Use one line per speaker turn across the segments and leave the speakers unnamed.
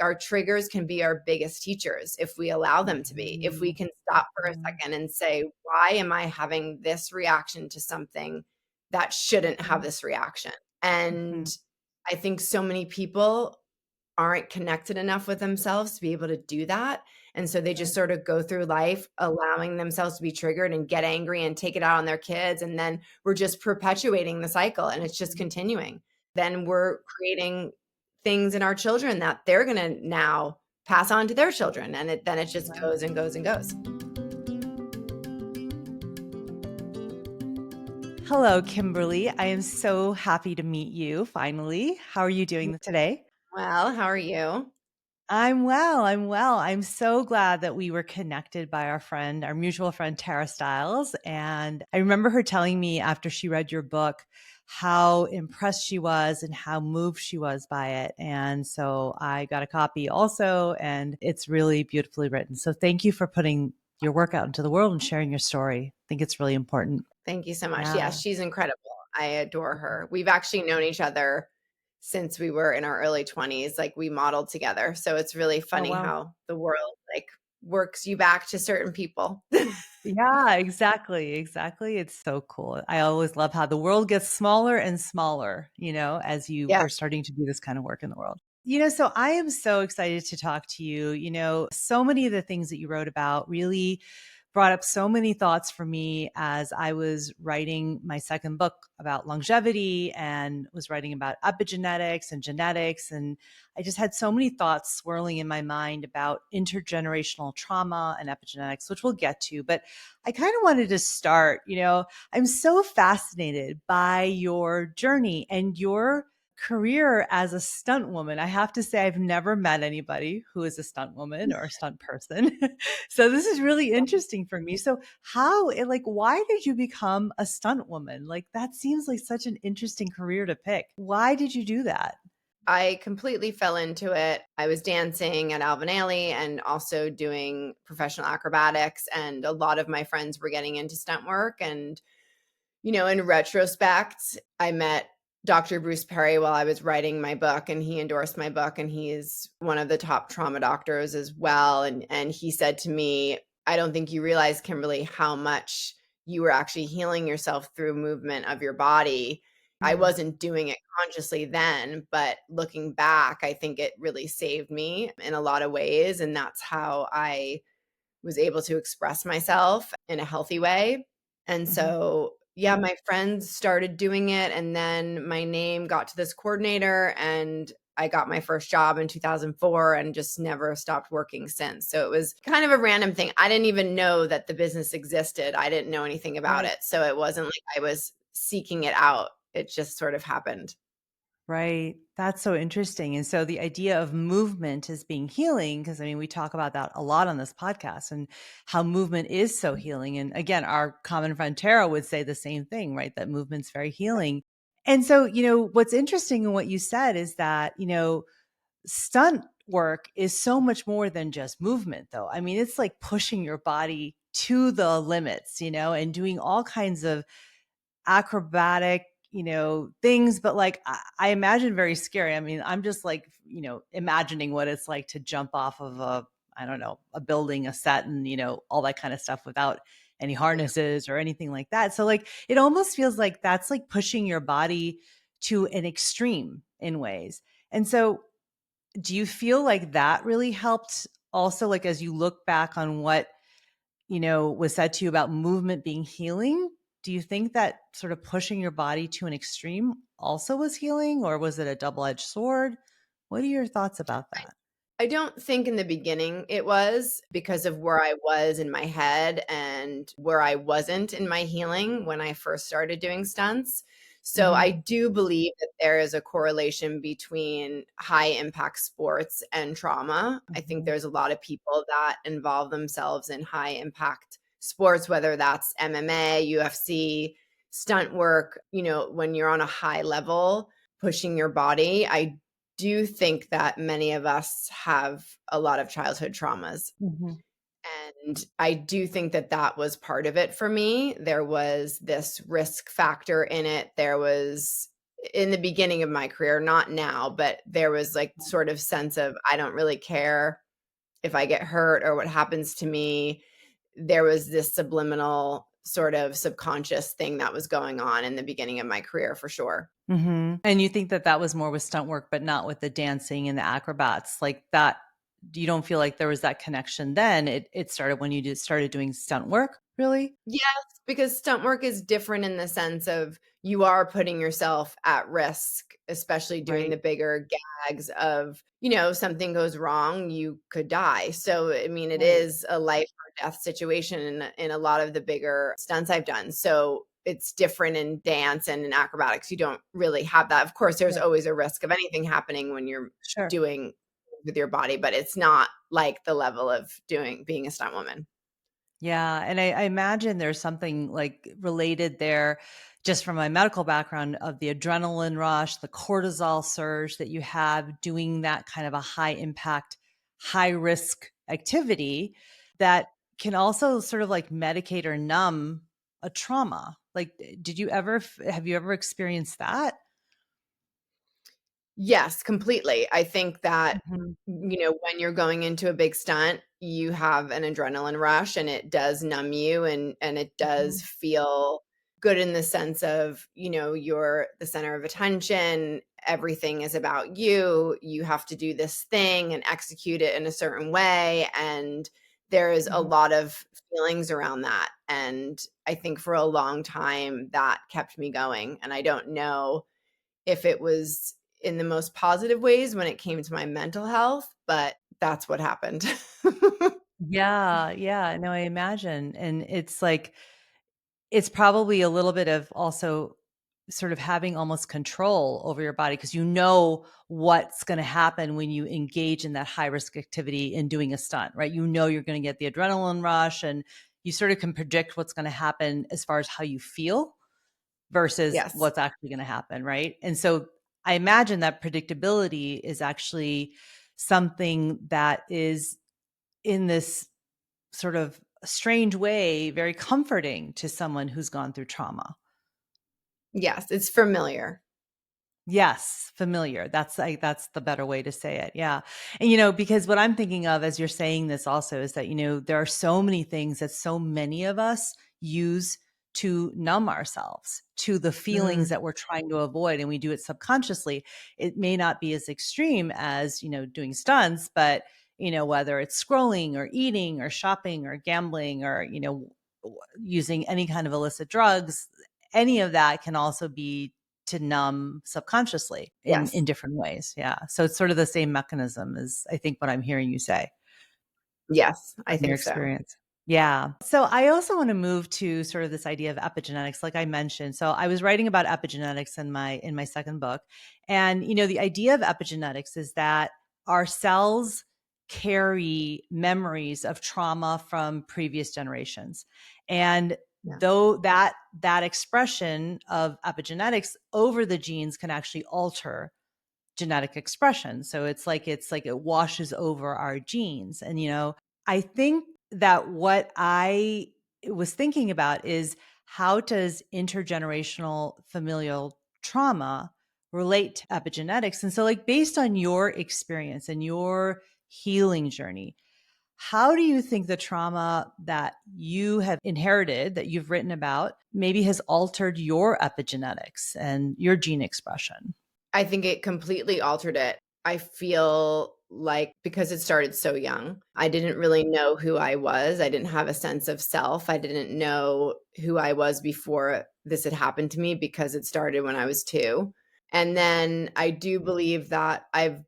our triggers can be our biggest teachers if we allow them to be. If we can stop for a second and say, why am I having this reaction to something that shouldn't have this reaction? And I think so many people aren't connected enough with themselves to be able to do that. And so they just sort of go through life allowing themselves to be triggered and get angry and take it out on their kids. And then we're just perpetuating the cycle and it's just continuing. Then we're creating things in our children that they're going to now pass on to their children. And then it just goes and goes and goes.
Hello, Kimberly. I am so happy to meet you finally. How are you doing today?
Well, how are you?
I'm well. I'm well. I'm so glad that we were connected by our mutual friend, Tara Stiles. And I remember her telling me after she read your book how impressed she was and how moved she was by it. And so I got a copy also, and it's really beautifully written. So thank you for putting your work out into the world and sharing your story. I think it's really important.
Thank you so much. Yeah,
Yeah.
she's incredible. I adore her. We've actually known each other since we were in our early 20s. Like we modeled together. So it's really
Oh,
funny
wow.
how the world like works you back to certain people.
Yeah, exactly, exactly. It's so cool. I always love how the world gets smaller and smaller, as you
Yeah.
are starting to do this kind of work in the world. So I am so excited to talk to you. So many of the things that you wrote about really brought up so many thoughts for me as I was writing my second book about longevity and was writing about epigenetics and genetics. And I just had so many thoughts swirling in my mind about intergenerational trauma and epigenetics, which we'll get to. But I kind of wanted to start, I'm so fascinated by your journey and your career as a stunt woman. I have to say, I've never met anybody who is a stunt woman or a stunt person. So this is really interesting for me. So why did you become a stunt woman? Like, that seems like such an interesting career to pick. Why did you do that?
I completely fell into it. I was dancing at Avanti and also doing professional acrobatics. And a lot of my friends were getting into stunt work. And, in retrospect, I met Dr. Bruce Perry while I was writing my book, and he endorsed my book. And he is one of the top trauma doctors as well. And he said to me, I don't think you realize, Kimberly, how much you were actually healing yourself through movement of your body. I wasn't doing it consciously then, but looking back, I think it really saved me in a lot of ways. And that's how I was able to express myself in a healthy way. And
Mhm.
so, yeah, my friends started doing it. And then my name got to this coordinator, and I got my first job in 2004 and just never stopped working since. So it was kind of a random thing. I didn't even know that the business existed. I didn't know anything about
Right.
it. So it wasn't like I was seeking it out. It just sort of happened.
Right. That's so interesting. And so the idea of movement as being healing, because I mean, we talk about that a lot on this podcast and how movement is so healing. And again, our common friend Tara would say the same thing, right? That movement's very healing. And so, what's interesting in what you said is that, stunt work is so much more than just movement, though. I mean, it's like pushing your body to the limits, and doing all kinds of acrobatic, things, but like I imagine very scary. I mean, I'm just like, imagining what it's like to jump off of I don't know, a building, a set, and, all that kind of stuff without any harnesses or anything like that. So like, it almost feels like that's like pushing your body to an extreme in ways. And so do you feel like that really helped also, like, as you look back on what was said to you about movement being healing? Do you think that sort of pushing your body to an extreme also was healing, or was it a double-edged sword? What are your thoughts about that?
I don't think in the beginning it was because of where I was in my head and where I wasn't in my healing when I first started doing stunts. So I
Mhm.
do believe that there is a correlation between high impact sports and trauma. I think
Mhm.
there's a lot of people that involve themselves in high impact sports, whether that's MMA, UFC, stunt work, when you're on a high level pushing your body. I do think that many of us have a lot of childhood traumas.
Mhm.
And I do think that that was part of it for me. There was this risk factor in it. There was in the beginning of my career, not now, but there was like sort of sense of I don't really care if I get hurt or what happens to me. There was this subliminal sort of subconscious thing that was going on in the beginning of my career for sure.
And you think that that was more with stunt work, but not with the dancing and the acrobats, like that? You don't feel like there was that connection then? It started when you started doing stunt work, really?
Yes, because stunt work is different in the sense of you are putting yourself at risk, especially doing
Right.
the bigger gags of, something goes wrong, you could die. So, I mean, it
Right.
is a life or death situation in a lot of the bigger stunts I've done. So, it's different in dance and in acrobatics. You don't really have that. Of course, there's
Right.
always a risk of anything happening when you're
Sure.
doing with your body, but it's not like the level of being a stunt woman.
Yeah, and I imagine there's something like related there, just from my medical background, of the adrenaline rush, the cortisol surge that you have doing that kind of a high impact, high risk activity that can also sort of like medicate or numb a trauma. Like, did you ever, have you ever experienced that?
Yes, completely. I think that,
Mhm.
when you're going into a big stunt, you have an adrenaline rush and it does numb you and it does
Mhm.
feel good in the sense of, you're the center of attention, everything is about you, you have to do this thing and execute it in a certain way, and there is a
Mhm.
lot of feelings around that, and I think for a long time that kept me going, and I don't know if it was in the most positive ways when it came to my mental health, but that's what happened.
Yeah, yeah, no, I imagine. And it's like, it's probably a little bit of also sort of having almost control over your body because you know what's going to happen when you engage in that high risk activity in doing a stunt, right? You know you're going to get the adrenaline rush and you sort of can predict what's going to happen as far as how you feel versus
Yes.
what's actually going to happen, right? And so I imagine that predictability is actually something that is in this sort of strange way very comforting to someone who's gone through trauma.
Yes, it's familiar.
Yes, familiar. That's the better way to say it. Yeah. And because what I'm thinking of as you're saying this also is that, there are so many things that so many of us use to numb ourselves to the feelings
Mm,
that we're trying to avoid, and we do it subconsciously. It may not be as extreme as, doing stunts, but whether it's scrolling or eating or shopping or gambling or, using any kind of illicit drugs, any of that can also be to numb subconsciously in
yes.
different ways. Yeah. So it's sort of the same mechanism as I think what I'm hearing you say
Yes, I
from your
think so.
experience. Yeah. So I also want to move to sort of this idea of epigenetics, like I mentioned. So I was writing about epigenetics in my second book. And the idea of epigenetics is that our cells carry memories of trauma from previous generations. And
Yeah.
though that expression of epigenetics over the genes can actually alter genetic expression. So it's like it washes over our genes. And I think that what I was thinking about is how does intergenerational familial trauma relate to epigenetics? And so like based on your experience and your healing journey, how do you think the trauma that you have inherited, that you've written about, maybe has altered your epigenetics and your gene expression?
I think it completely altered it. I feel like because it started so young, I didn't really know who I was. I didn't have a sense of self. I didn't know who I was before this had happened to me because it started when I was 2. And then I do believe that I've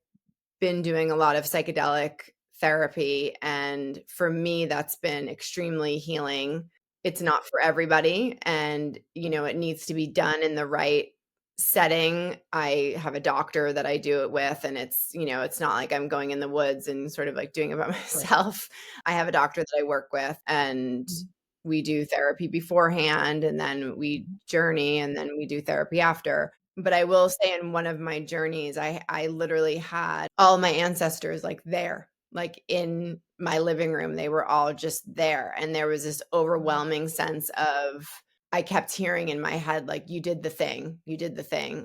been doing a lot of psychedelic therapy, and for me, that's been extremely healing. It's not for everybody, and, it needs to be done in the right setting. I have a doctor that I do it with, and it's not like I'm going in the woods and sort of, like, doing it by
Right.
myself. I have a doctor that I work with, and we do therapy beforehand, and then we
Mhm.
journey, and then we do therapy after. But I will say in one of my journeys, I literally had all my ancestors, like, there, like, in my living room, they were all just there, and there was this overwhelming sense of I kept hearing in my head, like, you did the thing,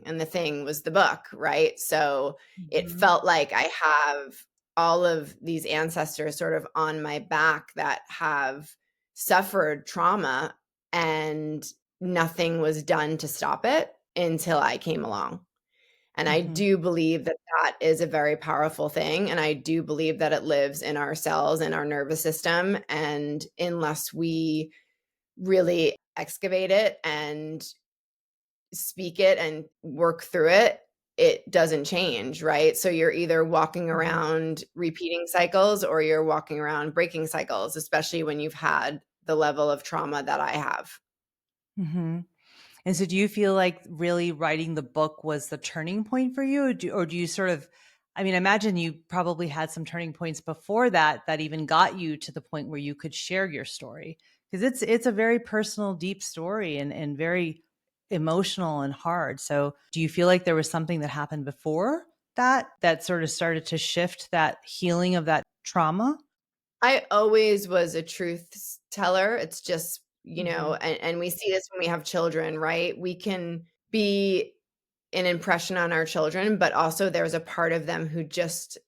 and the thing was the book, right? So it
Mhm.
felt like I have all of these ancestors sort of on my back that have suffered trauma, and nothing was done to stop it until I came along. And I
Mhm.
do believe that that is a very powerful thing, and I do believe that it lives in our cells, in our nervous system, and unless we really excavate it and speak it and work through it, it doesn't change, right? So you're either walking
Mhm.
around repeating cycles or you're walking around breaking cycles, especially when you've had the level of trauma that I have.
Mhm. And so do you feel like really writing the book was the turning point for you? Or do you sort of, I mean, I imagine you probably had some turning points before that that even got you to the point where you could share your story. Because it's a very personal, deep story and very emotional and hard. So do you feel like there was something that happened before that that sort of started to shift that healing of that trauma?
I always was a truth teller. It's just,
Hmm.
and we see this when we have children, right? We can be an impression on our children, but also there's a part of them who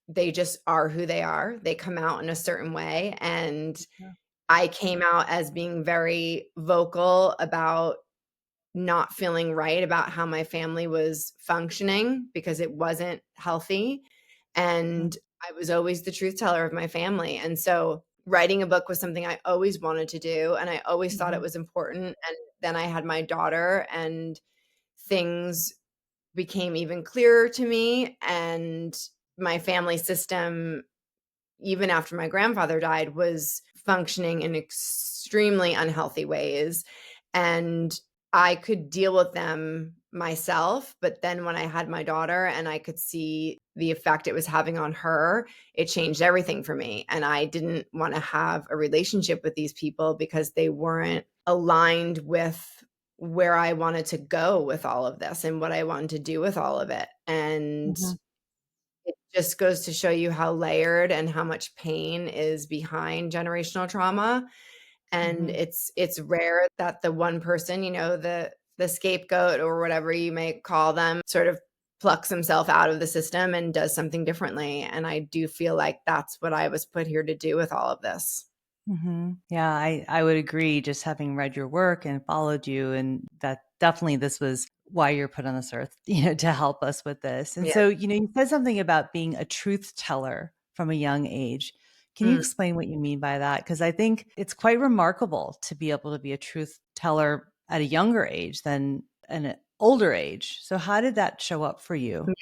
they just are who they are. They come out in a certain way. And
Yeah.
I came out as being very vocal about not feeling right about how my family was functioning because it wasn't healthy.
Mhm.
And I was always the truth teller of my family. And so writing a book was something I always wanted to do. And I always thought it
Mhm.
was important. And then I had my daughter, and things became even clearer to me. And my family system, even after my grandfather died, was functioning in extremely unhealthy ways. And I could deal with them myself. But then when I had my daughter and I could see the effect it was having on her, it changed everything for me. And I didn't want to have a relationship with these people because they weren't aligned with where I wanted to go with all of this and what I wanted to do with all of it. And
Mhm.
it just goes to show you how layered and how much pain is behind generational trauma, and
Mhm.
it's rare that the one person, the scapegoat or whatever you may call them, sort of plucks himself out of the system and does something differently, and I do feel like that's what I was put here to do with all of this.
Yeah, I would agree. Just having read your work and followed you, and that definitely this was why you're put on this earth, to help us with this. And
Yeah.
so, you said something about being a truth teller from a young age. Can you
Mm.
explain what you mean by that? Because I think it's quite remarkable to be able to be a truth teller at a younger age than an older age. So, how did that show up for you?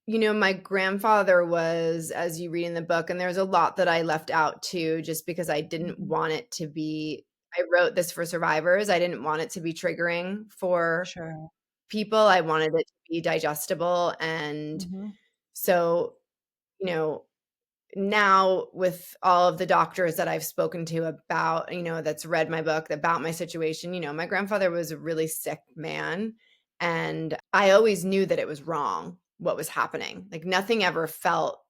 My grandfather was, as you read in the book, and there's a lot that I left out too, just because I didn't
Mhm.
want it to be. I wrote this for survivors. I didn't want it to be triggering for
Sure.
people. I wanted it to be digestible. And
Hmm.
so, you know, now with all of the doctors that I've spoken to about, that's read my book about my situation, my grandfather was a really sick man. And I always knew that it was wrong what was happening. Like nothing ever felt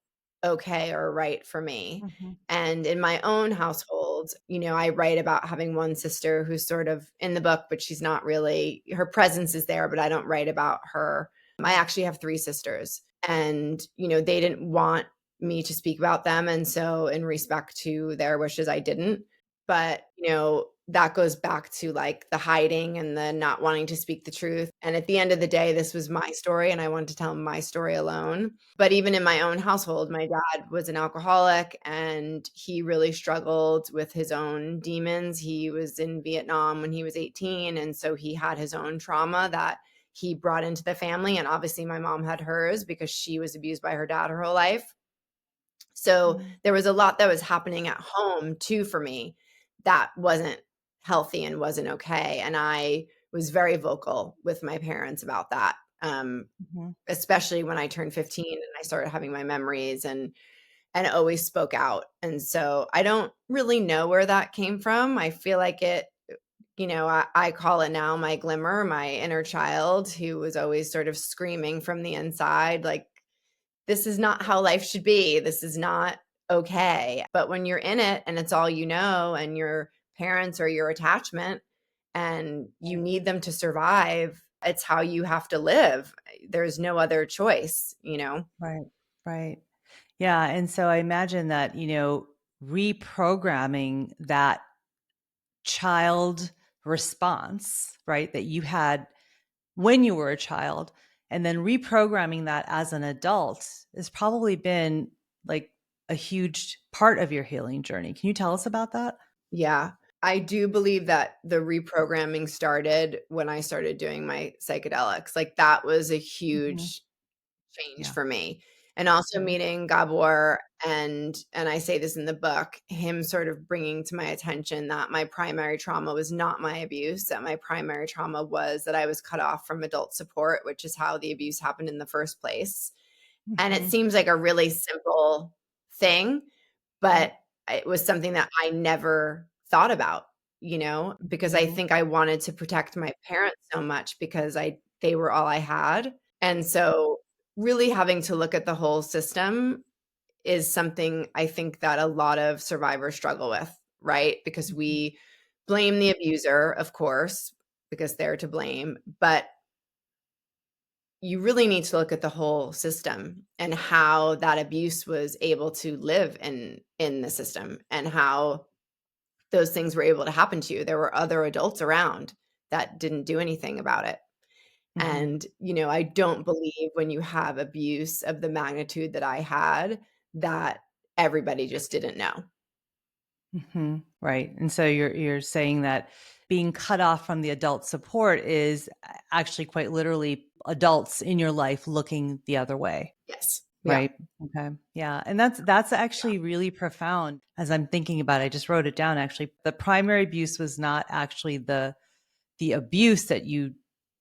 okay or right for me.
Hmm.
And in my own household, I write about having one sister who's sort of in the book, but she's not really, her presence is there, but I don't write about her. I actually have three sisters, and, they didn't want me to speak about them. And so, in respect to their wishes, I didn't. But, that goes back to like the hiding and the not wanting to speak the truth. And at the end of the day, this was my story and I wanted to tell my story alone. But even in my own household, my dad was an alcoholic and he really struggled with his own demons. He was in Vietnam when he was 18. And so he had his own trauma that he brought into the family. And obviously, my mom had hers because she was abused by her dad her whole life. So there was a lot that was happening at home too for me that wasn't healthy and wasn't okay. And I was very vocal with my parents about that,
Hmm.
especially when I turned 15 and I started having my memories, and always spoke out. And so I don't really know where that came from. I feel like I call it now my glimmer, my inner child who was always sort of screaming from the inside, like, this is not how life should be. This is not okay. But when you're in it and it's all you know, and your parents are your attachment, and you need them to survive. It's how you have to live. There's no other choice, you know?
Right. Right. Yeah. And so I imagine that, reprogramming that child response, right, that you had when you were a child, and then reprogramming that as an adult has probably been like a huge part of your healing journey. Can you tell us about that?
Yeah. I do believe that the reprogramming started when I started doing my psychedelics. Like, that was a
Mhm.
huge change
Yeah.
for me. And also
Right.
meeting Gabor, and I say this in the book, him sort of bringing to my attention that my primary trauma was not my abuse, that my primary trauma was that I was cut off from adult support, which is how the abuse happened in the first place. And it
Mhm.
seems like a really simple thing,
Right.
but it was something that I never thought about, because I
Mhm.
think I wanted to protect my parents so much because they were all I had. And so really having to look at the whole system is something I think that a lot of survivors struggle with, right? Because
Mhm.
we blame the abuser, of course, because they're to blame, but you really need to look at the whole system and how that abuse was able to live in the system, and how those things were able to happen to you. There were other adults around that didn't do anything about it.
Mhm.
And, I don't believe when you have abuse of the magnitude that I had, that everybody just didn't know.
Mhm. Right. And so you're saying that being cut off from the adult support is actually quite literally adults in your life looking the other way.
Yes. Yeah.
Right. Okay. Yeah. And that's
Yeah.
actually really profound as I'm thinking about it. I just wrote it down actually. The primary abuse was not actually the abuse that you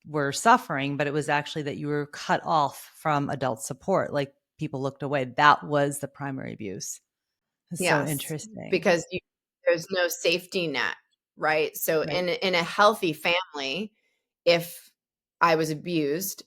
were suffering, but it was actually that you were cut off from adult support. Like people looked away. That was the primary abuse. It's so
Yes,
interesting.
because there's no safety net, right? So
Right.
in a healthy family, if I was abused,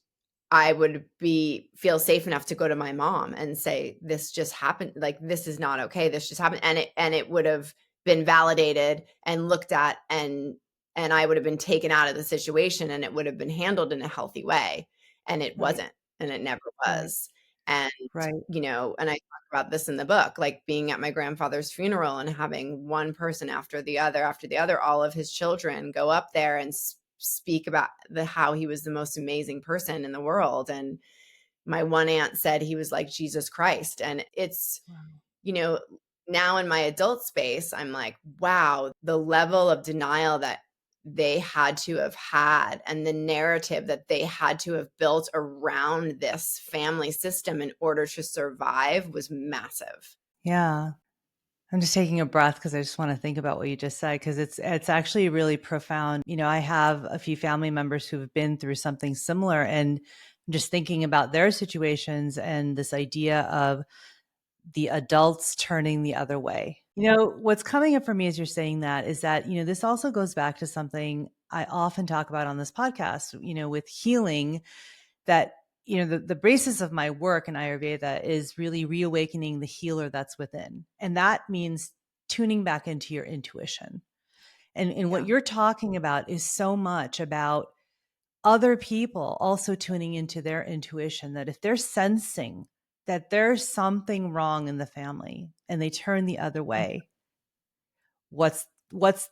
I would be feel safe enough to go to my mom and say, "This just happened, like, this is not okay, this just happened," and it would have been validated and looked at, and I would have been taken out of the situation, and it would have been handled in a healthy way, and it
Right.
wasn't, and it never
Right.
was. And,
Right.
and I talk about this in the book, like being at my grandfather's funeral and having one person after the other, all of his children go up there and speak about how he was the most amazing person in the world. And my one aunt said he was like Jesus Christ. And it's,
Wow.
you know, now in my adult space, I'm like, wow, the level of denial that they had to have had, and the narrative that they had to have built around this family system in order to survive was massive.
Yeah. I'm just taking a breath because I just want to think about what you just said because it's actually really profound. I have a few family members who have been through something similar and just thinking about their situations and this idea of the adults turning the other way. What's coming up for me as you're saying that is that, this also goes back to something I often talk about on this podcast, with healing that the basis of my work in Ayurveda is really reawakening the healer that's within. And that means tuning back into your intuition. And what
Yeah.
you're talking about is so much about other people also tuning into their intuition, that if they're sensing that there's something wrong in the family and they turn the other way, what's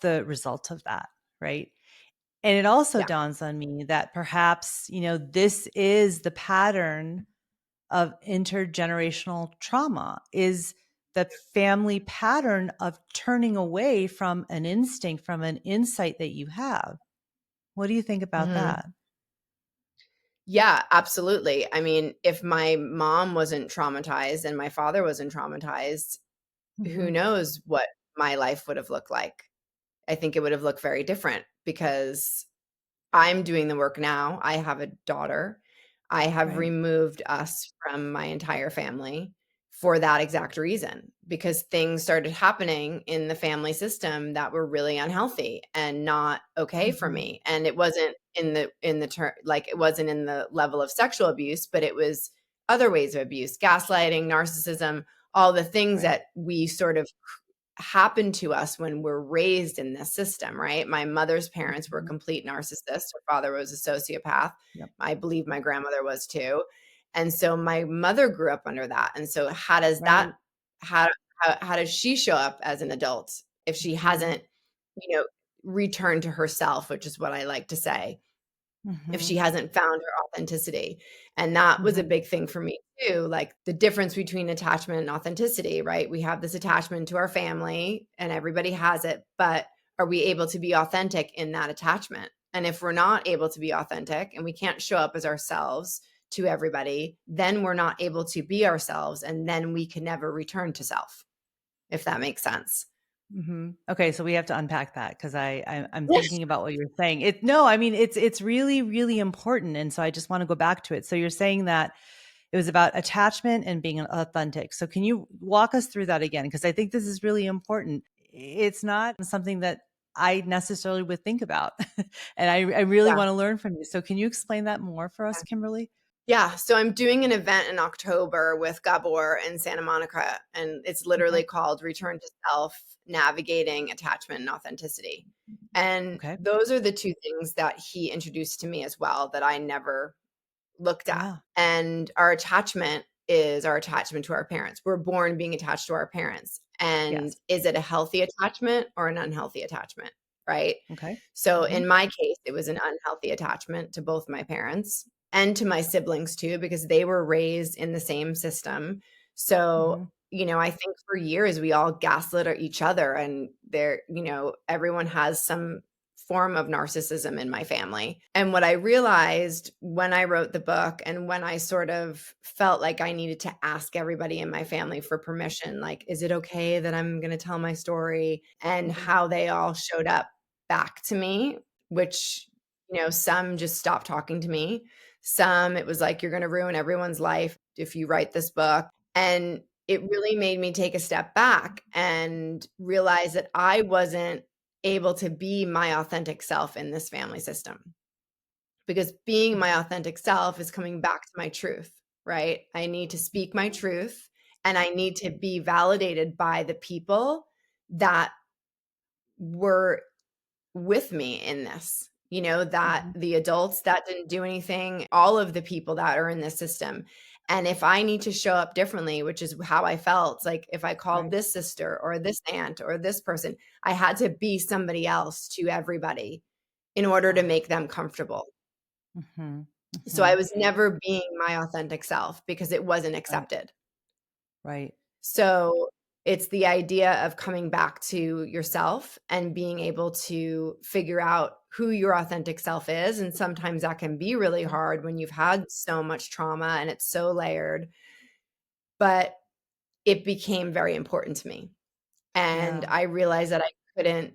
the result of that, right? And it also
Yeah.
dawns on me that perhaps, this is the pattern of intergenerational trauma, is the family pattern of turning away from an instinct, from an insight that you have. What do you think about
Mhm.
that?
Yeah, absolutely. I mean, if my mom wasn't traumatized and my father wasn't traumatized, who
Mhm.
knows what my life would have looked like. I think it would have looked very different because I'm doing the work now. I have a daughter. I have
Right.
removed us from my entire family for that exact reason, because things started happening in the family system that were really unhealthy and not okay for
Mhm.
me. And it wasn't in the term, like, it wasn't in the level of sexual abuse, but it was other ways of abuse, gaslighting, narcissism, all the things
Right.
that we sort of happen to us when we're raised in this system, right? My mother's parents were
Mhm.
complete narcissists. Her father was a sociopath.
Yep.
I believe my grandmother was too. And so my mother grew up under that. And so how does that
Right.
how how does she show up as an adult if she
Mhm.
hasn't, you know, returned to herself, which is what I like to say, if she
Mhm.
hasn't found her authenticity. And that was a
Mhm.
big thing for me too, like the difference between attachment and authenticity, right? We have this attachment to our family and everybody has it, but are we able to be authentic in that attachment? And if we're not able to be authentic and we can't show up as ourselves to everybody, then we're not able to be ourselves and then we can never return to self, if that makes sense.
Mhm. Okay, so we have to unpack that because I'm
Yes.
thinking about what you're saying. It no, I mean it's really really important, and so I just want to go back to it. So you're saying that it was about attachment and being authentic. So can you walk us through that again? Because I think this is really important. It's not something that I necessarily would think about, and I really
Yeah.
want to learn from you. So can you explain that more for us, Kimberly?
Yeah, so I'm doing an event in October with Gabor in Santa Monica, and it's literally
Okay.
called Return to Self: Navigating Attachment and Authenticity. And
Okay.
those are the two things that he introduced to me as well that I never looked at.
Yeah.
And our attachment is our attachment to our parents. We're born being attached to our parents. And
Yes.
is it a healthy attachment or an unhealthy attachment? Right.
Okay.
So
Mhm.
in my case, it was an unhealthy attachment to both my parents and to my siblings too, because they were raised in the same system. So,
Mhm.
I think for years we all gaslit each other and everyone has some form of narcissism in my family. And what I realized when I wrote the book and when I sort of felt like I needed to ask everybody in my family for permission, like, is it okay that I'm going to tell my story? And how they all showed up back to me, which, some just stopped talking to me. Some, it was like, you're going to ruin everyone's life if you write this book. And it really made me take a step back and realize that I wasn't able to be my authentic self in this family system because being my
Mhm.
authentic self is coming back to my truth, right? I need to speak my truth and I need to be validated by the people that were with me in this, that
Mhm.
the adults that didn't do anything, all of the people that are in this system. And if I need to show up differently, which is how I felt, like if I called
Right.
this sister or this aunt or this person, I had to be somebody else to everybody in order to
Wow.
make them comfortable.
Mhm.
So I
Mhm.
was never being my authentic self because it wasn't
Right.
accepted.
Right.
So it's the idea of coming back to yourself and being able to figure out who your authentic self is. And sometimes that can be really
Mhm.
hard when you've had so much trauma and it's so layered, but it became very important to me. And
Yeah.
I realized that I couldn't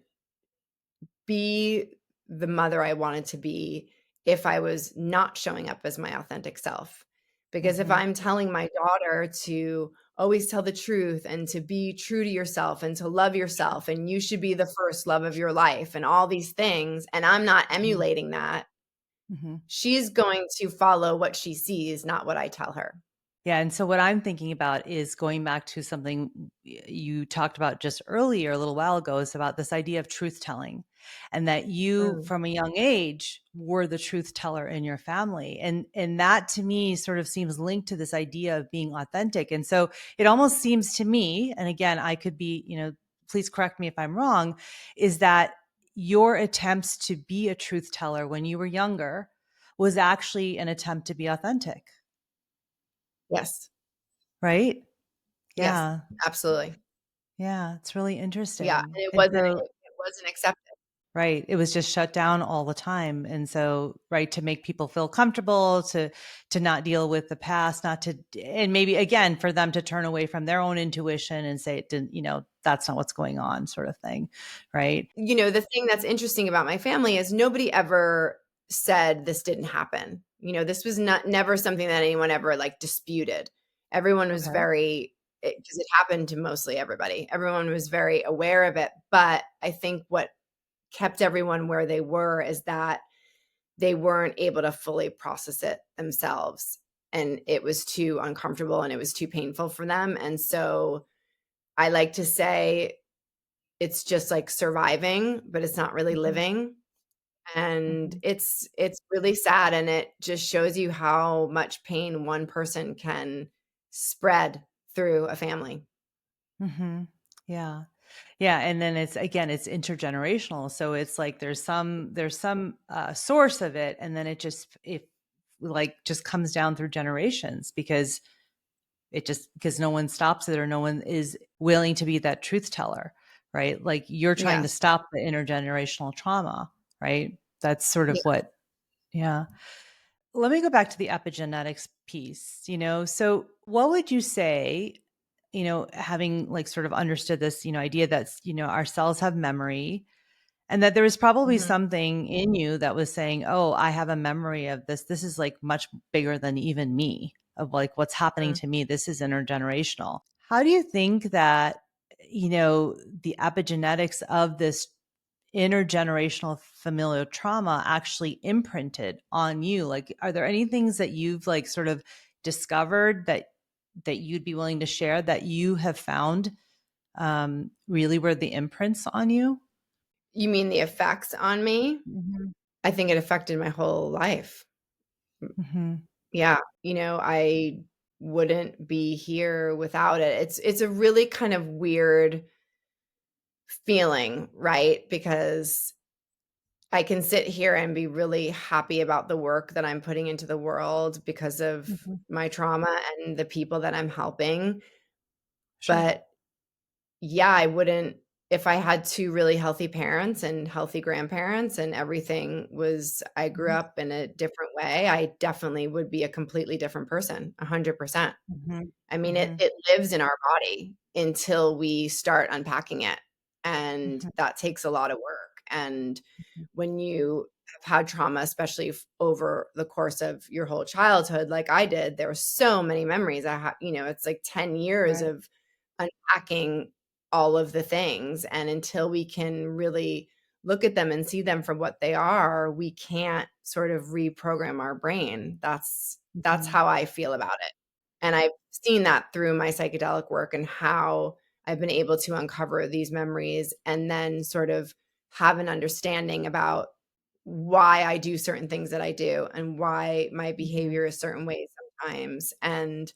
be the mother I wanted to be if I was not showing up as my authentic self. Because if
Mhm.
I'm telling my daughter to always tell the truth and to be true to yourself and to love
Sure.
yourself and you should be the first love of your life and all these things, and I'm not
Mhm.
emulating that,
Mhm.
she's going to follow what she sees, not what I tell her.
Yeah, and so what I'm thinking about is going back to something you talked about just earlier, a little while ago, is about this idea of truth telling, and that you,
Mm,
from a young age, were the truth teller in your family, and that to me sort of seems linked to this idea of being authentic. And so it almost seems to me, and again, I could be, please correct me if I'm wrong, is that your attempts to be a truth teller when you were younger was actually an attempt to be authentic,
yes.
right?
Yes,
Yeah.
absolutely.
Yeah, it's really
Yeah,
interesting.
and it
And
wasn't
so
it wasn't accepted.
right, it was just shut down all the time. And so, right, to make people feel comfortable, to not deal with the past, not to and maybe again for them to turn away from their own intuition and say it didn't, that's not what's going on sort of thing, right?
The thing that's interesting about my family is nobody ever said this didn't happen. This was not never something that anyone ever like disputed. Everyone was
Okay.
very, because it happened to mostly everybody. Everyone was very aware of it. But I think what kept everyone where they were is that they weren't able to fully process it themselves. And it was too uncomfortable and it was too painful for them. And so I like to say, it's just like surviving, but it's not really
Mhm,
living. And
mhm,
it's really sad, and it just shows you how much pain one person can spread through a family.
mhm. Yeah. Yeah, and then it's again, it's intergenerational. So it's like there's some source of it, and then it like just comes down through generations because because no one stops it or no one is willing to be that truth teller, right? Like you're trying to
Yes.
stop the intergenerational trauma, right? That's sort of
Yeah.
what, yeah. Let me go back to the epigenetics piece, So what would you say, having like sort of understood this, idea that, our cells have memory and that there was probably
Mhm.
something in you that was saying, "Oh, I have a memory of this. This is like much bigger than even me, of like what's happening
Mm.
to me. This is intergenerational." How do you think that, the epigenetics of this intergenerational familial trauma actually imprinted on you? Like, are there any things that you've like sort of discovered that you'd be willing to share that you have found really were the imprints on you?
You mean the effects on me?
Mhm.
I think it affected my whole life.
Mhm.
Yeah, I wouldn't be here without it. It's a really kind of weird feeling, right? Because I can sit here and be really happy about the work that I'm putting into the world because of
Mhm.
my trauma and the people that I'm helping.
Sure.
But yeah, I wouldn't if I had 2 really healthy parents and healthy grandparents and everything was I grew
Mhm.
up in a different way, I definitely would be a completely different person, 100%.
Mhm.
I mean, it
Mhm.
it lives in our body until we start unpacking it, and
Mhm.
that takes a lot of work, and
Mhm.
when you have had trauma, especially over the course of your whole childhood, like I did, there were so many memories I have. It's like 10 years
Right.
of unpacking all of the things, and until we can really look at them and see them for what they are, we can't sort of reprogram our brain. That's
Mhm.
how I feel about it. And I've seen that through my psychedelic work and how I've been able to uncover these memories and then sort of have an understanding about why I do certain things that I do and why my
Mhm.
behavior is certain ways sometimes. And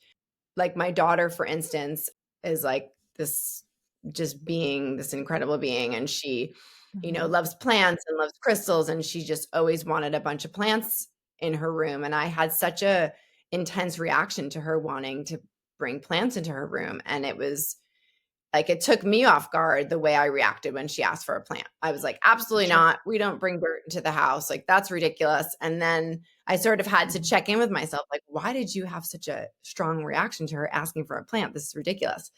like my daughter, for instance, is like this just being this incredible being, and she,
Mhm.
loves plants and loves crystals, and she just always wanted a bunch of plants in her room, and I had such a intense reaction to her wanting to bring plants into her room, and it was like, it took me off guard the way I reacted when she asked for a plant. I was like, "Absolutely
Sure.
not. We don't bring dirt into the house. Like, that's ridiculous." And then I sort of had to
Mhm.
check in with myself, like, "Why did you have such a strong reaction to her asking for a plant? This is ridiculous."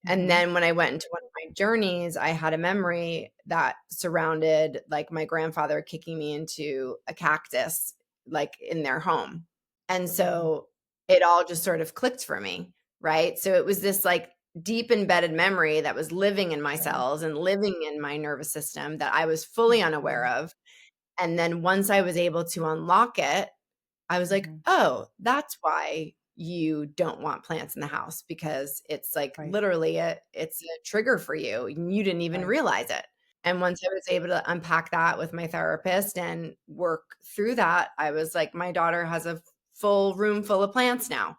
And
Mhm.
then when I went into one of my journeys, I had a memory that surrounded, like, my grandfather kicking me into a cactus, like, in their home. And
Mhm.
so it all just sort of clicked for me, right? So it was this, like, deep embedded memory that was living in my
Right.
cells and living in my nervous system that I was fully unaware
Mhm.
of. And then once I was able to unlock it, I was like,
Mhm.
"Oh, that's why you don't want plants in the house, because it's, like,
Right.
literally it's a trigger for you, and you didn't even
Right.
realize it." And once I was able to unpack that with my therapist and work through that, I was like, my daughter has a full room full of plants now.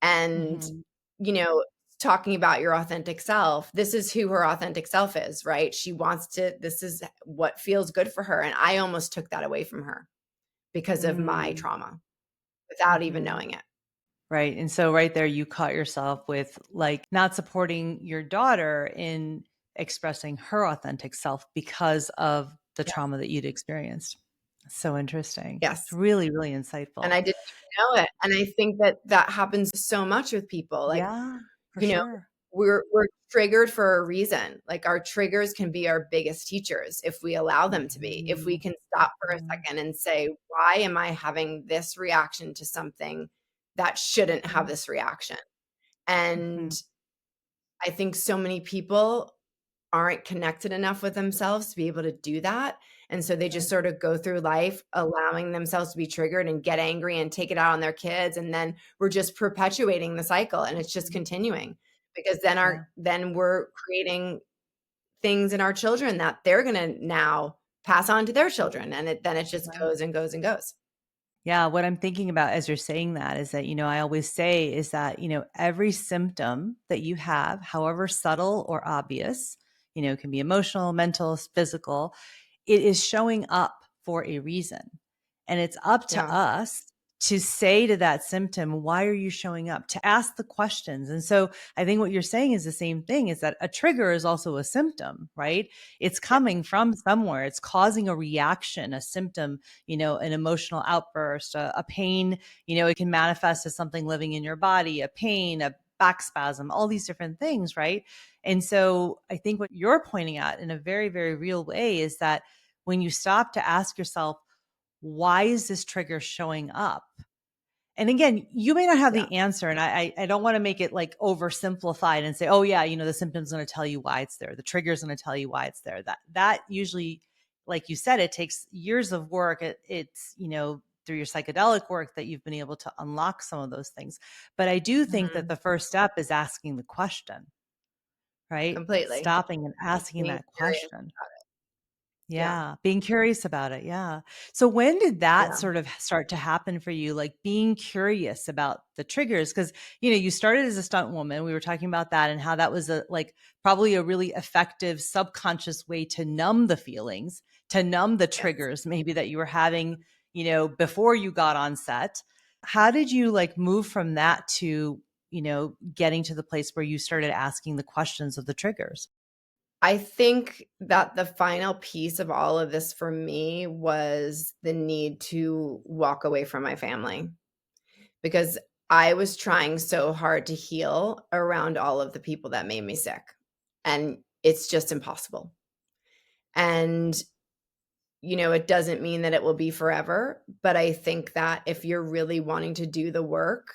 And,
Mhm.
you know, talking about your authentic self, this is who her authentic self is, right? She wants to this is what feels good for her, and I almost took that away from her because of my
Mm.
trauma without even
Mhm.
knowing it.
Right, and so right there, you caught yourself with, like, not supporting your daughter in expressing her authentic self because of the
Yes,
trauma that you'd experienced. So interesting. It's
yes,
really, really
and
insightful.
I didn't even know it, and I think that that happens so much with people, like,
Yeah, for
you know,
sure.
we're triggered for a reason, like, our triggers can be our biggest teachers if we allow them to be, if we
Mhm.
can stop for a
Mhm.
second and say, "Why am I having this reaction to something that shouldn't have
Mhm.
this reaction?" And
Mhm.
I think so many people aren't connected enough with themselves to be able to do that, and so they just
Right.
sort of go through life allowing themselves to be triggered and get angry and take it out on their kids, and then we're just perpetuating the cycle, and it's just
Mhm.
continuing because then our
Yeah.
then we're creating things in our children that they're going to now pass on to their children. And then it just goes and goes and goes.
Yeah, what I'm thinking about as you're saying that is that, I always say is that, every symptom that you have, however subtle or obvious, it can be emotional, mental, physical, it is showing up for a reason. And it's up to
Yeah.
us to say to that symptom, why are you showing up? To ask the questions. And so I think what you're saying is the same thing, is that a trigger is also a symptom, right? It's
Yeah.
coming from somewhere. It's causing a reaction, a symptom, an emotional outburst, a pain, it can manifest as something living in your body, a pain, a back spasm, all these different things, right? And so I think what you're pointing at in a very, very real way is that when you stop to ask yourself, why is this trigger showing up? And again, you may not have
Yeah.
the answer. And I don't want to make it like oversimplified and say, oh yeah, the symptom's going to tell you why it's there. The trigger's going to tell you why it's there. That usually, like you said, it takes years of work. It's, through your psychedelic work that you've been able to unlock some of those things. But I do think that
Mhm.
the first step is asking the question, right?
Completely.
Stopping and asking
Being
that
curious.
question.
Yeah.
Yeah, being curious about it, yeah. So when did that
Yeah.
sort of start to happen for you, like being curious about the triggers? Because, you started as a stunt woman. We were talking about that and how that was probably a really effective subconscious way to numb the feelings, to numb the
Yes.
triggers maybe that you were having, before you got on set. How did you like move from that to, getting to the place where you started asking the questions of the triggers?
I think that the final piece of all of this for me was the need to walk away from my family, because I was trying so hard to heal around all of the people that made me sick, and it's just impossible. And, it doesn't mean that it will be forever, but I think that if you're really wanting to do the work,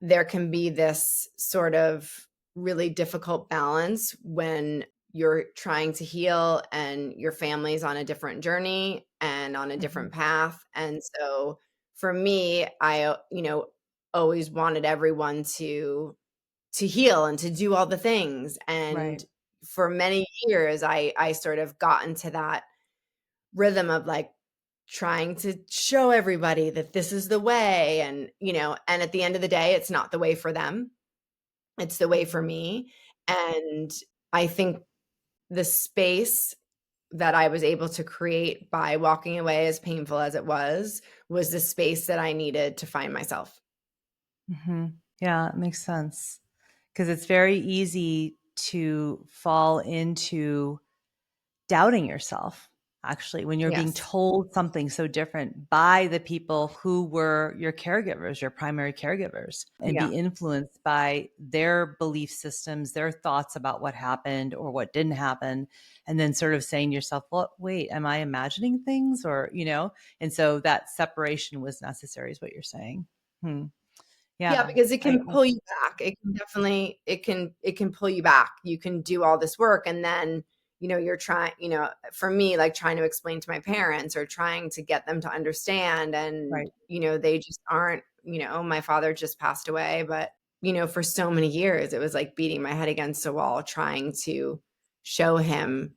there can be this sort of really difficult balance when you're trying to heal and your family's on a different journey and on a
Hmm.
different path. And so for me, I, always wanted everyone to heal and to do all the things.
Right.
And for many years, I sort of got into that rhythm of like trying to show everybody that this is the way. And, and at the end of the day, it's not the way for them. It's the way for
Hmm.
me. And I think the space that I was able to create by walking away, as painful as it was the space that I needed to find myself.
Hmm. Yeah, it makes sense. Because it's very easy to fall into doubting yourself, actually, when you're being
Yes.
told something so different by the people who were your caregivers, your primary caregivers, and
Yeah.
be influenced by their belief systems, their thoughts about what happened or what didn't happen. And then sort of saying to yourself, well, wait, am I imagining things? Or, and so that separation was necessary, is what you're saying. Hmm.
Yeah,
Yeah.
because it
I,
can pull you back. It can definitely it can pull you back. You can do all this work and then, you're trying, for me, like trying to explain to my parents or trying to get them to understand and,
right.
they just aren't, my father just passed away, but, for so many years it was like beating my head against a wall trying to show him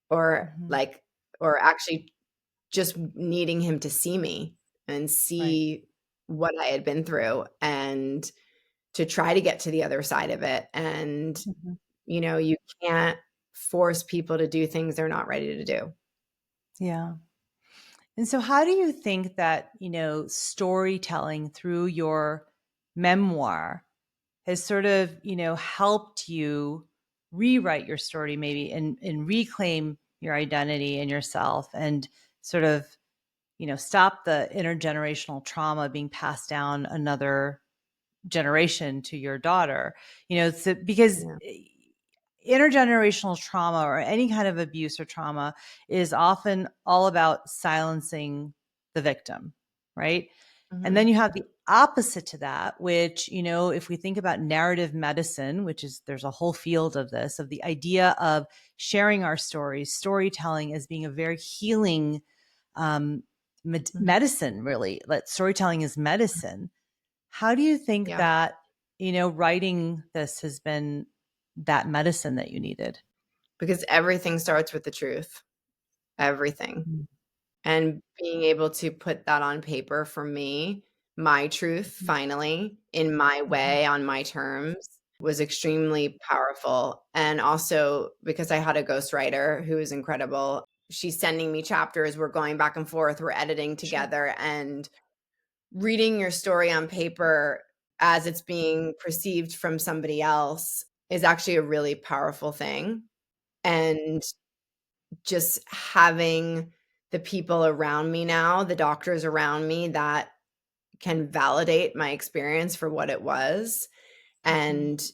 or
Hmm.
like or actually just needing him to see me and
Right.
see what I had been through and to try to get to the other side of it. And,
Hmm.
you can't force people to do things they're not ready to do.
Yeah. And so, how do you think that, storytelling through your memoir has sort of, helped you rewrite your story maybe and reclaim your identity and yourself and sort of, stop the intergenerational trauma being passed down another generation to your daughter, so because
Yeah.
intergenerational trauma or any kind of abuse or trauma is often all about silencing the victim, right? And then
Mhm.
you have the opposite to that, which, if we think about narrative medicine, which is there's a whole field of this, of the idea of sharing our stories, storytelling as being a very healing um,
Mhm.
medicine, really. That storytelling is medicine. How do you think
Yeah.
that, writing this has been that medicine that you needed?
because everything starts with the truth. Everything.
Mhm.
And being able to put that on paper for me, my truth finally, in my
Mhm.
way, on my terms, was extremely powerful. And also because I had a ghostwriter who is incredible. She's sending me chapters, we're going back and forth, we're editing
Sure.
together, and reading your story on paper as it's being perceived from somebody else is actually a really powerful thing. And just having the people around me now, the doctors around me that can validate my experience for what it was,
Mhm.
and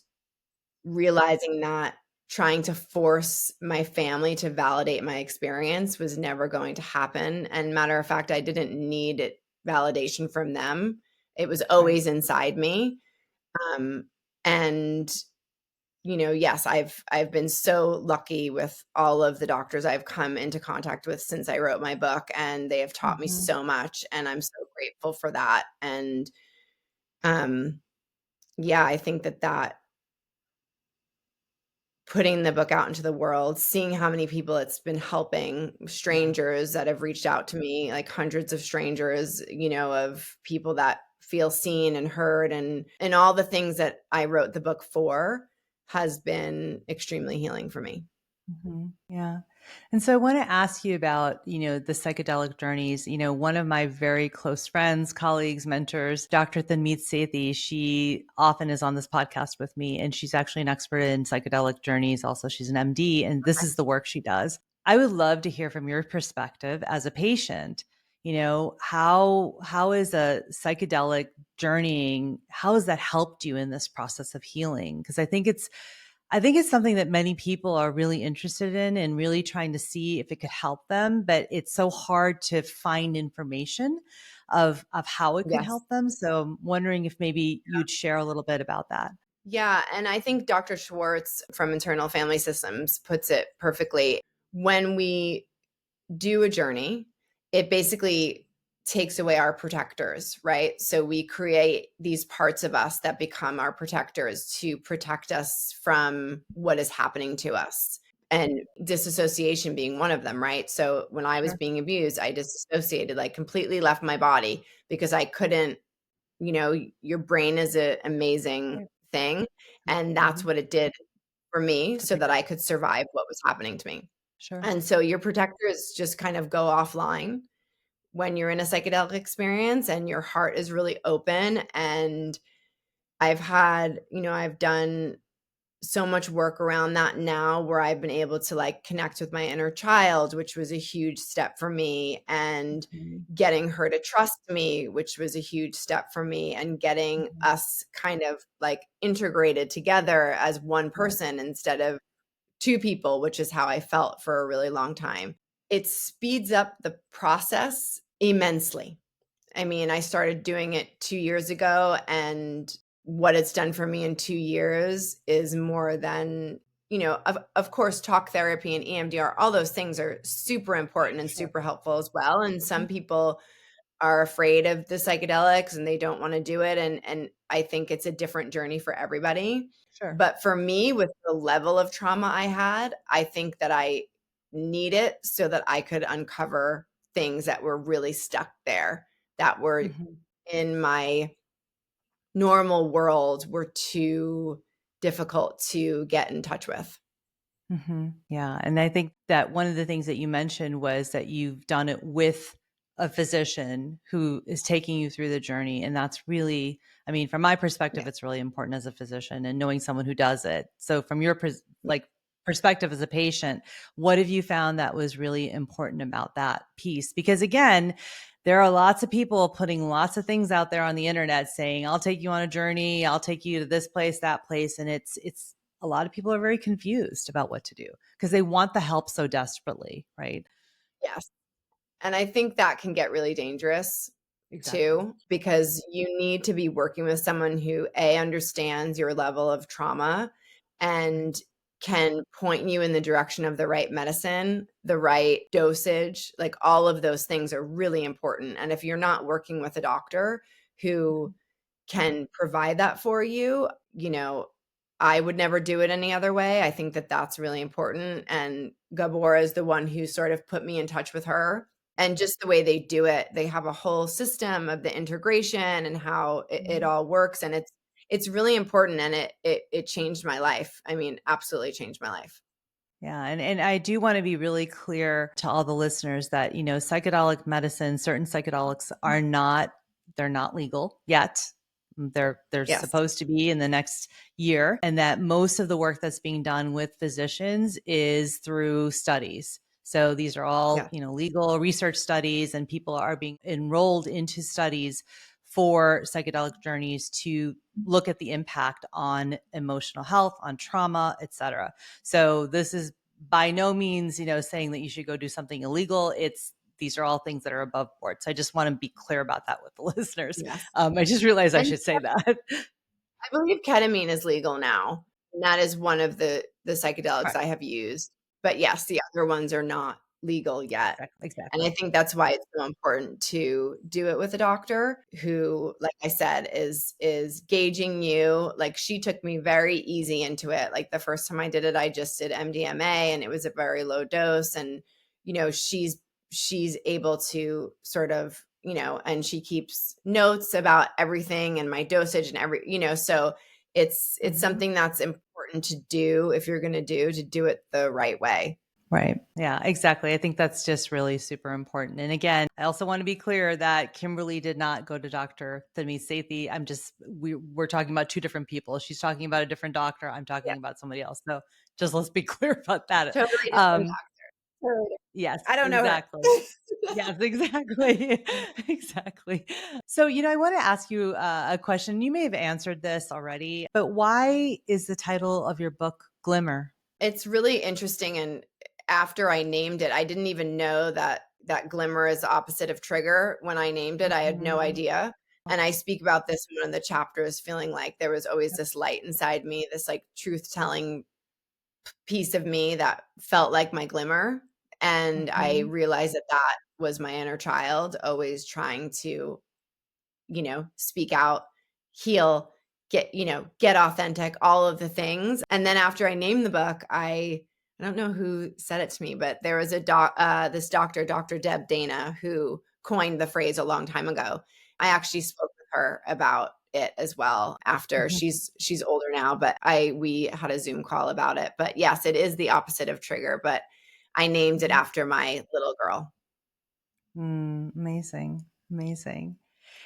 realizing that trying to force my family to validate my experience was never going to happen. And matter of fact, I didn't need validation from them. It was
Right.
always inside me. Um, and yes, I've been so lucky with all of the doctors I've come into contact with since I wrote my book, and they have taught me
Mhm.
so much, and I'm so grateful for that. And um, yeah, I think that putting the book out into the world, seeing how many people it's been helping,
Yeah.
strangers that have reached out to me, like hundreds of strangers, of people that feel seen and heard, and all the things that I wrote the book for, has been extremely healing for me.
Yeah. And so I want to ask you about, the psychedelic journeys. One of my very close friends, colleagues, mentors, Dr. Thanmeet Sethi, she often is on this podcast with me, and she's actually an expert in psychedelic journeys. Also, she's an MD, and this is the work she does. I would love to hear from your perspective as a patient. How is a psychedelic journeying, how has that helped you in this process of healing? Because I think it's something that many people are really interested in and really trying to see if it could help them, but it's so hard to find information of how it could
Yes.
help them. So I'm wondering if maybe you'd share a little bit about that.
Yeah, and I think Dr. Schwartz from Internal Family Systems puts it perfectly. When we do a journey, it basically takes away our protectors, right? So we create these parts of us that become our protectors to protect us from what is happening to us. And disassociation being one of them, right? So when I was
Sure.
being abused, I disassociated, like completely left my body because I couldn't, your brain is an amazing
Right.
thing. And that's
Mhm.
what it did for me
To
so that I
protect.
could survive what was happening to me.
Sure.
And so your protectors just kind of go offline when you're in a psychedelic experience and your heart is really open. And I've done so much work around that now, where I've been able to like connect with my inner child, which was a huge step for me, and
Mhm.
getting her to trust me, which was a huge step for me, and getting
Mhm.
us kind of like integrated together as one
Right.
person instead of two people, which is how I felt for a really long time. It speeds up the process immensely. I mean, I started doing it 2 years ago, and what it's done for me in 2 years is more than, of course, talk therapy and EMDR, all those things are super important and
Sure.
super helpful as well, and
Mhm.
some people are afraid of the psychedelics and they don't wanna do it, and I think it's a different journey for everybody.
Sure.
But for me, with the level of trauma I had, I think that I need it so that I could uncover things that were really stuck there, that were
Mhm.
in my normal world, were too difficult to get in touch with.
Yeah. And I think that one of the things that you mentioned was that you've done it with a physician who is taking you through the journey. And that's really, I mean, from my perspective,
Yeah,
it's really important as a physician and knowing someone who does it. So from your
yeah.
perspective as a patient, what have you found that was really important about that piece? Because again, there are lots of people putting lots of things out there on the internet saying, I'll take you on a journey, I'll take you to this place, that place. And it's a lot of people are very confused about what to do because they want the help so desperately, right?
Yes. And I think that can get really dangerous
Exactly.
too, because you need to be working with someone who A, understands your level of trauma
Right.
and can point you in the direction of the right medicine, the right dosage. Like all of those things are really important. And if you're not working with a doctor who
Mhm.
can provide that for you, I would never do it any other way. I think that that's really important, and Gabor is the one who sort of put me in touch with her, and just the way they do it, they have a whole system of the integration and how it all works, and it's really important, and it changed my life. I mean, absolutely changed my life.
Yeah, and I do want to be really clear to all the listeners that, psychedelic medicine, certain psychedelics they're not legal yet. They're
Yes.
supposed to be in the next year, and that most of the work that's being done with physicians is through studies. So these are all,
Yeah.
legal research studies, and people are being enrolled into studies for psychedelic journeys to look at the impact on emotional health, on trauma, et cetera. So this is by no means, saying that you should go do something illegal. These are all things that are above board. So I just want to be clear about that with the listeners.
Yes.
I just realized I
And
should say that.
I believe ketamine is legal now, and that is one of the psychedelics I
Correct.
have used. But yes, the other ones are not legal yet. And I
Exactly.
think that's why it's so important to do it with a doctor who, like I said, is gauging you. Like, she took me very easy into it. Like, the first time I did it, I just did MDMA, and it was a very low dose, and she's able to sort of, and she keeps notes about everything and my dosage and so it's
Mhm.
something that's important to do if you're going to do it the right way.
Right. Yeah, exactly. I think that's just really super important. And again, I also want to be clear that Kimberly did not go to Dr. Thamis Sethi. We're talking about two different people. She's talking about a different doctor. I'm
Yeah,
talking about somebody else. So just let's be clear about that.
totally different
Um,
doctor. Totally different.
yes,
I don't know her.
exactly. Yes, exactly. Exactly. So, I want to ask you a question. You may have answered this already, but why is the title of your book Glimmer?
It's really interesting, and after I named it, I didn't even know that glimmer is the opposite of trigger. When I named it, I had no
Mhm.
idea, and I speak about this in one of the chapters, feeling like there was always this light inside me, this, like, truth-telling piece of me that felt like my glimmer, and I
Mhm.
realized that that was my inner child always trying to, speak out, heal, get authentic, all of the things. And then after I named the book, I don't know who said it to me, but there was this doctor, Dr. Deb Dana, who coined the phrase a long time ago. I actually spoke with her about it as well after.
Mhm.
She's older now, but I we had a Zoom call about it. But yes, it is the opposite of trigger, but I named it
Mhm.
after my little girl.
Amazing. Amazing.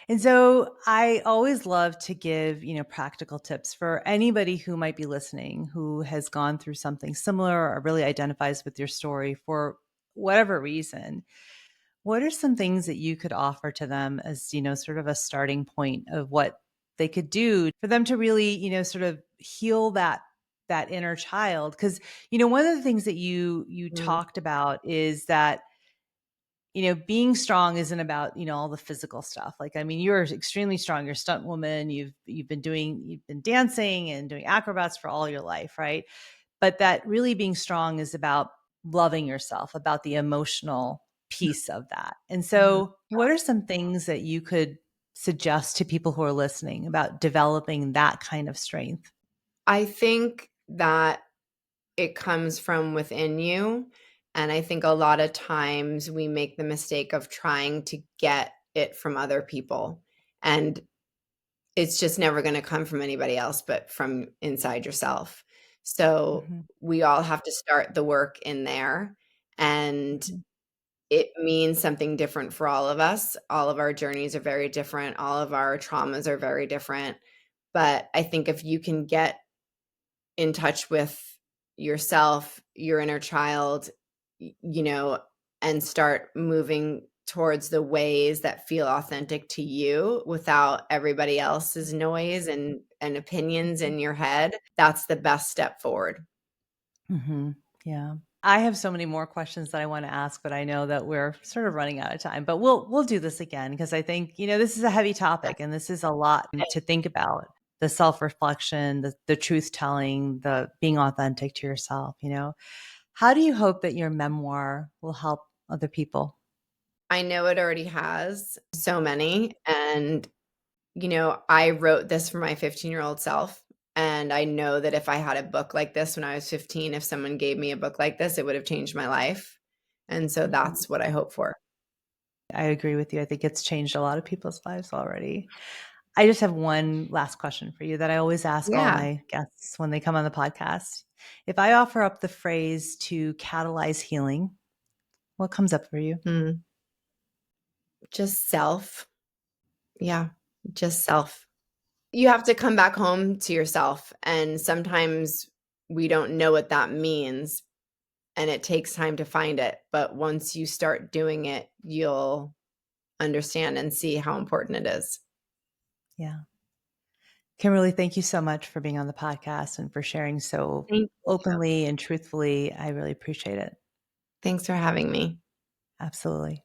And so I always love to give, practical tips for anybody who might be listening who has gone through something similar or really identifies with your story for whatever reason. What are some things that you could offer to them as, sort of a starting point of what they could do for them to really, sort of heal that inner child? Because, one of the things that you
Mm,
talked about is that being strong isn't about, all the physical stuff. Like, I mean, you're extremely strong. You're a stunt woman. You've been dancing and doing acrobats for all your life, right? But that really being strong is about loving yourself, about the emotional piece of that. And
mhm.
so, what are some things that you could suggest to people who are listening about developing that kind of strength?
I think that it comes from within you, and I think a lot of times we make the mistake of trying to get it from other people, and it's just never gonna come from anybody else but from inside yourself. So,
Mhm.
we all have to start the work in there, and
Mhm.
it means something different for all of us. All of our journeys are very different, all of our traumas are very different, but I think if you can get in touch with yourself, your inner child, and start moving towards the ways that feel authentic to you without everybody else's noise and opinions
Mhm.
in your head, that's the best step forward.
Yeah. I have so many more questions that I want to ask, but I know that we're sort of running out of time. But we'll do this again because I think, this is a heavy topic and this is a lot to think about. The self-reflection, the truth telling, the being authentic to yourself. How do you hope that your memoir will help other people?
I know it already has so many, and I wrote this for my 15-year-old self, And I know that if I had a book like this when I was 15, if someone gave me a book like this, it would have changed my life. And so that's what I hope for.
I agree with you. I think it's changed a lot of people's lives already. I just have one last question for you that I always ask all
Yeah.
my guests when they come on the podcast. If I offer up the phrase to catalyze healing, what comes up for you?
Mm. Just self. Yeah. Just self. You have to come back home to yourself. And sometimes we don't know what that means. And it takes time to find it. But once you start doing it, you'll understand and see how important it is.
Yeah. Kimberly, thank you so much for being on the podcast and for sharing so
Thank you.
openly and truthfully. I really appreciate it.
Thanks for having me.
Absolutely.